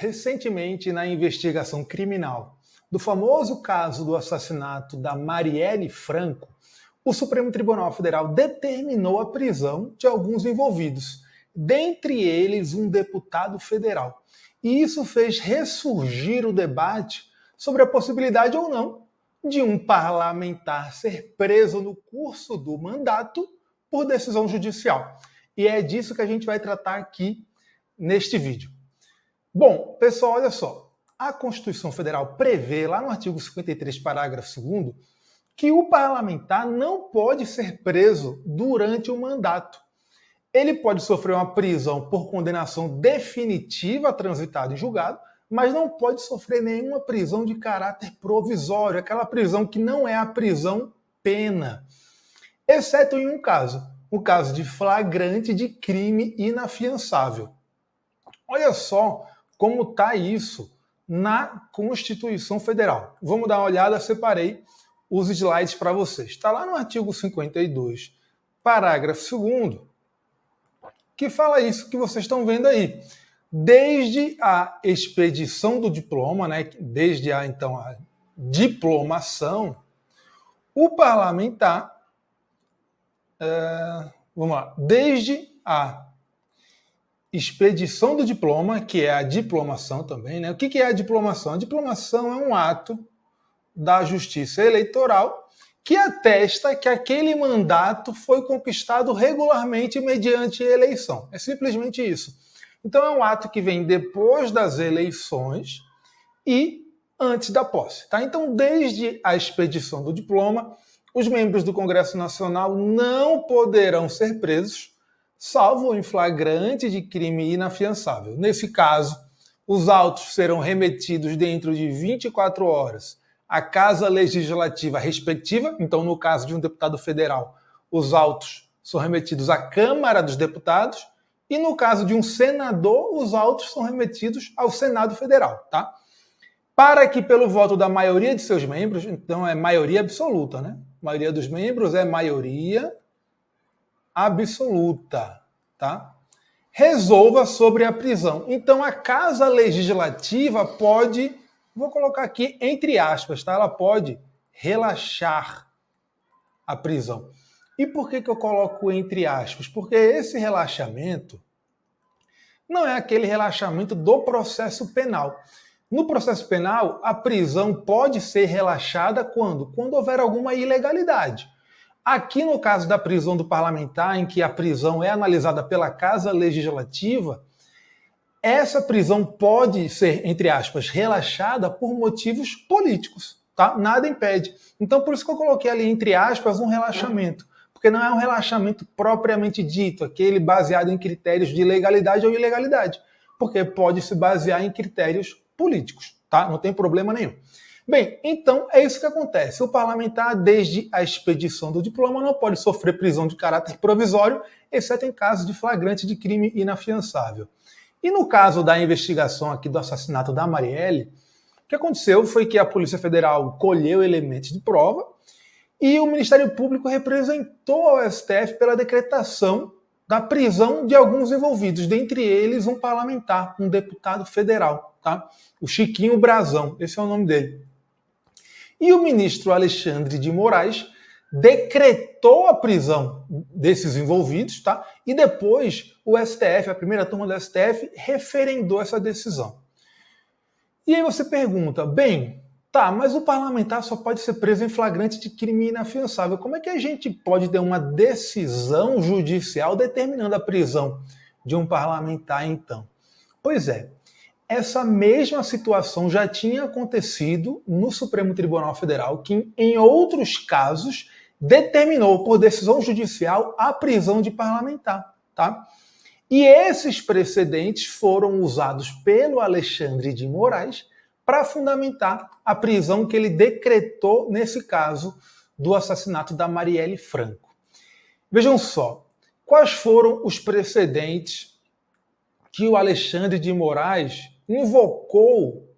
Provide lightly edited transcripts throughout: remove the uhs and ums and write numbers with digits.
Recentemente, na investigação criminal do famoso caso do assassinato da Marielle Franco, o Supremo Tribunal Federal determinou a prisão de alguns envolvidos, dentre eles um deputado federal. E isso fez ressurgir o debate sobre a possibilidade ou não de um parlamentar ser preso no curso do mandato por decisão judicial. E é disso que a gente vai tratar aqui neste vídeo. Bom, pessoal, olha só. A Constituição Federal prevê, lá no artigo 53, parágrafo 2º, que o parlamentar não pode ser preso durante o mandato. Ele pode sofrer uma prisão por condenação definitiva transitada em julgado, mas não pode sofrer nenhuma prisão de caráter provisório, aquela prisão que não é a prisão pena, exceto em um caso, o caso de flagrante de crime inafiançável. Olha só como está isso na Constituição Federal. Vamos dar uma olhada, separei os slides para vocês. Está lá no artigo 52, parágrafo 2º, que fala isso que vocês estão vendo aí. Desde a expedição do diploma, né, desde a diplomação, o parlamentar, vamos lá, desde a expedição do diploma, que é a diplomação também, né? O que é a diplomação? A diplomação é um ato da Justiça Eleitoral que atesta que aquele mandato foi conquistado regularmente mediante eleição. É simplesmente isso. Então é um ato que vem depois das eleições e antes da posse. Tá? Então, desde a expedição do diploma, os membros do Congresso Nacional não poderão ser presos, salvo em flagrante de crime inafiançável. Nesse caso, os autos serão remetidos dentro de 24 horas à Casa Legislativa respectiva. Então, no caso de um deputado federal, os autos são remetidos à Câmara dos Deputados, e no caso de um senador, os autos são remetidos ao Senado Federal, tá? Para que, pelo voto da maioria de seus membros, então é maioria absoluta, né? A maioria dos membros é maioria absoluta, tá? Resolva sobre a prisão. Então, a Casa Legislativa pode, vou colocar aqui entre aspas, tá? Ela pode relaxar a prisão. E por que eu coloco entre aspas? Porque esse relaxamento não é aquele relaxamento do processo penal. No processo penal, a prisão pode ser relaxada quando? Quando houver alguma ilegalidade. Aqui, no caso da prisão do parlamentar, em que a prisão é analisada pela Casa Legislativa, essa prisão pode ser, entre aspas, relaxada por motivos políticos, tá? Nada impede. Então, por isso que eu coloquei ali, entre aspas, um relaxamento. Porque não é um relaxamento propriamente dito, aquele baseado em critérios de legalidade ou ilegalidade. Porque pode se basear em critérios políticos, tá? Não tem problema nenhum. Bem, então é isso que acontece. O parlamentar, desde a expedição do diploma, não pode sofrer prisão de caráter provisório, exceto em caso de flagrante de crime inafiançável. E no caso da investigação aqui do assassinato da Marielle, o que aconteceu foi que a Polícia Federal colheu elementos de prova e o Ministério Público representou ao STF pela decretação da prisão de alguns envolvidos, dentre eles um parlamentar, um deputado federal, tá? O Chiquinho Brazão, esse é o nome dele. E o ministro Alexandre de Moraes decretou a prisão desses envolvidos, tá? E depois o STF, a primeira turma do STF, referendou essa decisão. E aí você pergunta, bem, tá, mas o parlamentar só pode ser preso em flagrante de crime inafiançável. Como é que a gente pode ter uma decisão judicial determinando a prisão de um parlamentar, então? Pois é, essa mesma situação já tinha acontecido no Supremo Tribunal Federal, que em outros casos determinou por decisão judicial a prisão de parlamentar, tá? E esses precedentes foram usados pelo Alexandre de Moraes para fundamentar a prisão que ele decretou nesse caso do assassinato da Marielle Franco. Vejam só, quais foram os precedentes que o Alexandre de Moraes invocou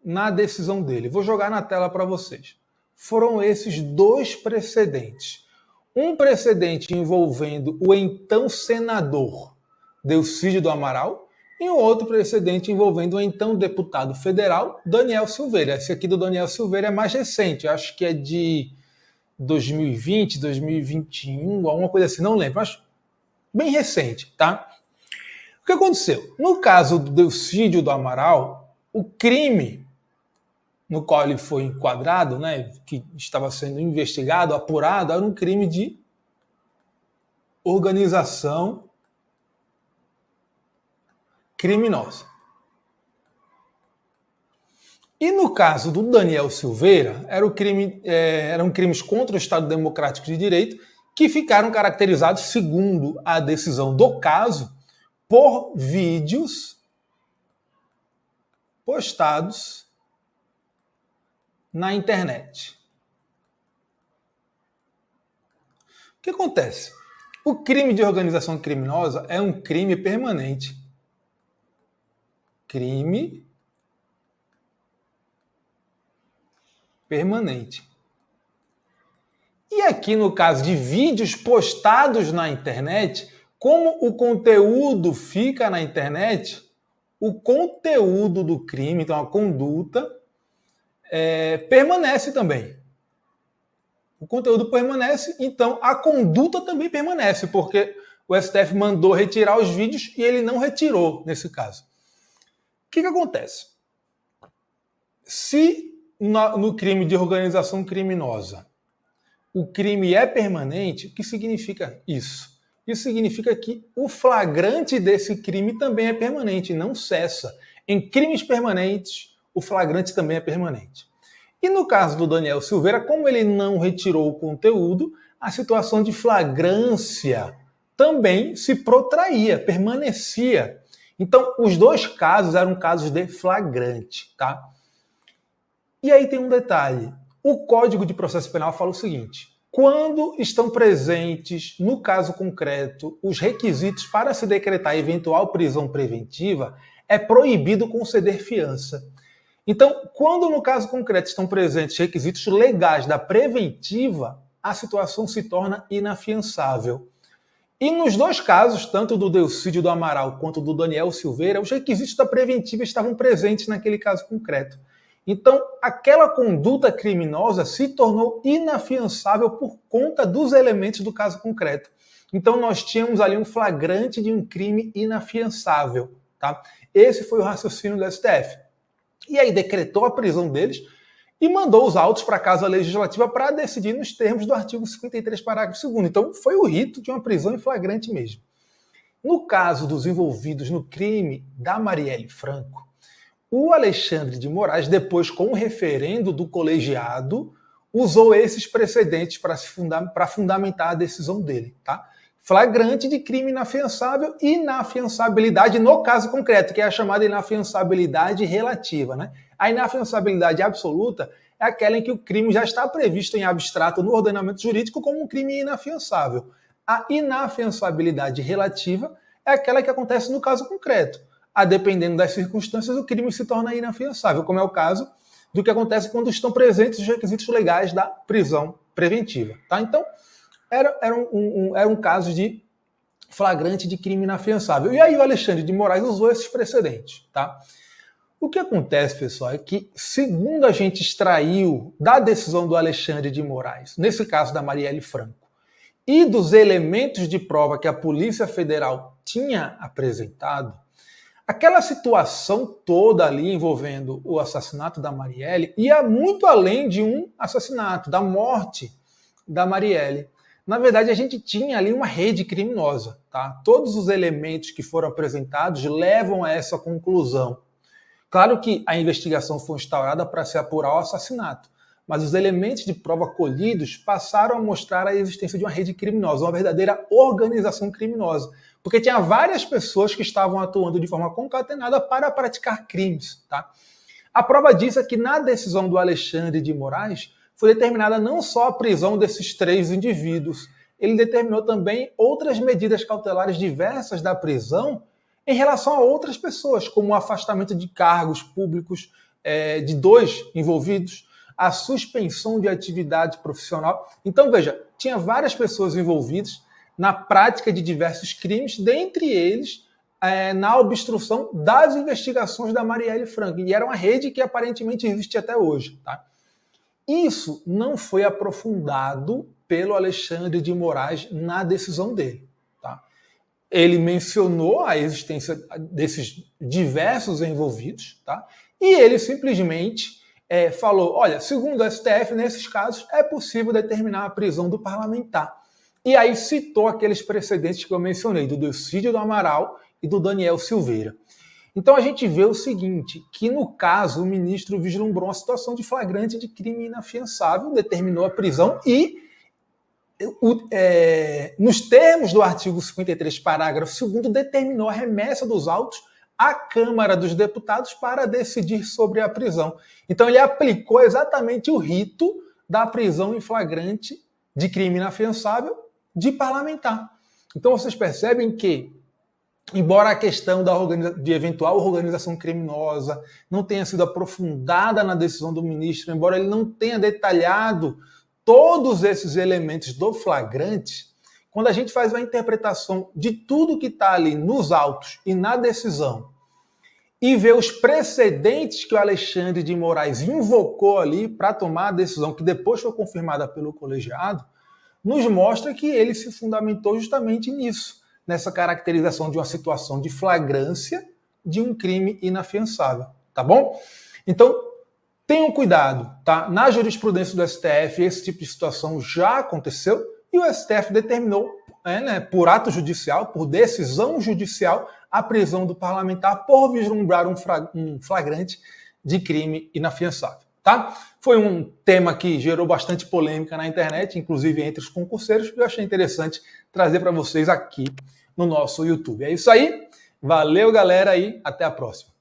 na decisão dele? Vou jogar na tela para vocês. Foram esses dois precedentes. Um precedente envolvendo o então senador Delcídio do Amaral e um outro precedente envolvendo o então deputado federal Daniel Silveira. Esse aqui do Daniel Silveira é mais recente, eu acho que é de 2020, 2021, alguma coisa assim, não lembro, mas bem recente, tá? O que aconteceu? No caso do Delcídio do Amaral, o crime no qual ele foi enquadrado, né, que estava sendo investigado, apurado, era um crime de organização criminosa. E no caso do Daniel Silveira, eram crimes contra o Estado Democrático de Direito que ficaram caracterizados, segundo a decisão do caso, por vídeos postados na internet. O que acontece? O crime de organização criminosa é um crime permanente. Crime permanente. E aqui no caso de vídeos postados na internet, como o conteúdo fica na internet, o conteúdo do crime, então a conduta, permanece também. O conteúdo permanece, então a conduta também permanece, porque o STF mandou retirar os vídeos e ele não retirou nesse caso. O que acontece? Se no crime de organização criminosa o crime é permanente, o que significa isso? Isso significa que o flagrante desse crime também é permanente, não cessa. Em crimes permanentes, o flagrante também é permanente. E no caso do Daniel Silveira, como ele não retirou o conteúdo, a situação de flagrância também se protraía, permanecia. Então, os dois casos eram casos de flagrante, tá? E aí tem um detalhe. O Código de Processo Penal fala o seguinte: quando estão presentes, no caso concreto, os requisitos para se decretar eventual prisão preventiva, é proibido conceder fiança. Então, quando no caso concreto estão presentes requisitos legais da preventiva, a situação se torna inafiançável. E nos dois casos, tanto do Delcídio do Amaral quanto do Daniel Silveira, os requisitos da preventiva estavam presentes naquele caso concreto. Então, aquela conduta criminosa se tornou inafiançável por conta dos elementos do caso concreto. Então, nós tínhamos ali um flagrante de um crime inafiançável, tá? Esse foi o raciocínio do STF. E aí decretou a prisão deles e mandou os autos para a Casa Legislativa para decidir nos termos do artigo 53, parágrafo 2º. Então, foi o rito de uma prisão em flagrante mesmo. No caso dos envolvidos no crime da Marielle Franco, o Alexandre de Moraes, depois com o referendo do colegiado, usou esses precedentes para fundamentar a decisão dele, tá? Flagrante de crime inafiançável e inafiançabilidade no caso concreto, que é a chamada inafiançabilidade relativa, né? A inafiançabilidade absoluta é aquela em que o crime já está previsto em abstrato no ordenamento jurídico como um crime inafiançável. A inafiançabilidade relativa é aquela que acontece no caso concreto. A dependendo das circunstâncias, o crime se torna inafiançável, como é o caso do que acontece quando estão presentes os requisitos legais da prisão preventiva, tá? Então, era um caso de flagrante de crime inafiançável. E aí o Alexandre de Moraes usou esses precedentes, tá? O que acontece, pessoal, é que, segundo a gente extraiu da decisão do Alexandre de Moraes, nesse caso da Marielle Franco, e dos elementos de prova que a Polícia Federal tinha apresentado, aquela situação toda ali envolvendo o assassinato da Marielle ia muito além de um assassinato, da morte da Marielle. Na verdade, a gente tinha ali uma rede criminosa, tá? Todos os elementos que foram apresentados levam a essa conclusão. Claro que a investigação foi instaurada para se apurar o assassinato, mas os elementos de prova colhidos passaram a mostrar a existência de uma rede criminosa, uma verdadeira organização criminosa, porque tinha várias pessoas que estavam atuando de forma concatenada para praticar crimes, tá? A prova disso é que na decisão do Alexandre de Moraes foi determinada não só a prisão desses 3 indivíduos, ele determinou também outras medidas cautelares diversas da prisão em relação a outras pessoas, como o afastamento de cargos públicos de 2 envolvidos, a suspensão de atividade profissional. Então, veja, tinha várias pessoas envolvidas na prática de diversos crimes, dentre eles na obstrução das investigações da Marielle Franco. E era uma rede que aparentemente existe até hoje. Tá? Isso não foi aprofundado pelo Alexandre de Moraes na decisão dele. Tá? Ele mencionou a existência desses diversos envolvidos, tá? E ele simplesmente falou, olha, segundo o STF, nesses casos é possível determinar a prisão do parlamentar. E aí citou aqueles precedentes que eu mencionei, do Delcídio do Amaral e do Daniel Silveira. Então a gente vê o seguinte, que no caso o ministro vislumbrou uma situação de flagrante de crime inafiançável, determinou a prisão e nos termos do artigo 53, parágrafo 2º, determinou a remessa dos autos à Câmara dos Deputados para decidir sobre a prisão. Então ele aplicou exatamente o rito da prisão em flagrante de crime inafiançável de parlamentar. Então vocês percebem que, embora a questão de eventual organização criminosa não tenha sido aprofundada na decisão do ministro, embora ele não tenha detalhado todos esses elementos do flagrante, quando a gente faz uma interpretação de tudo que está ali nos autos e na decisão e vê os precedentes que o Alexandre de Moraes invocou ali para tomar a decisão, que depois foi confirmada pelo colegiado, nos mostra que ele se fundamentou justamente nisso, nessa caracterização de uma situação de flagrância de um crime inafiançável, tá bom? Então, tenham cuidado, tá? Na jurisprudência do STF, esse tipo de situação já aconteceu e o STF determinou, por ato judicial, por decisão judicial, a prisão do parlamentar por vislumbrar um flagrante de crime inafiançável, tá? Foi um tema que gerou bastante polêmica na internet, inclusive entre os concurseiros, e eu achei interessante trazer para vocês aqui no nosso YouTube. É isso aí, valeu galera e até a próxima.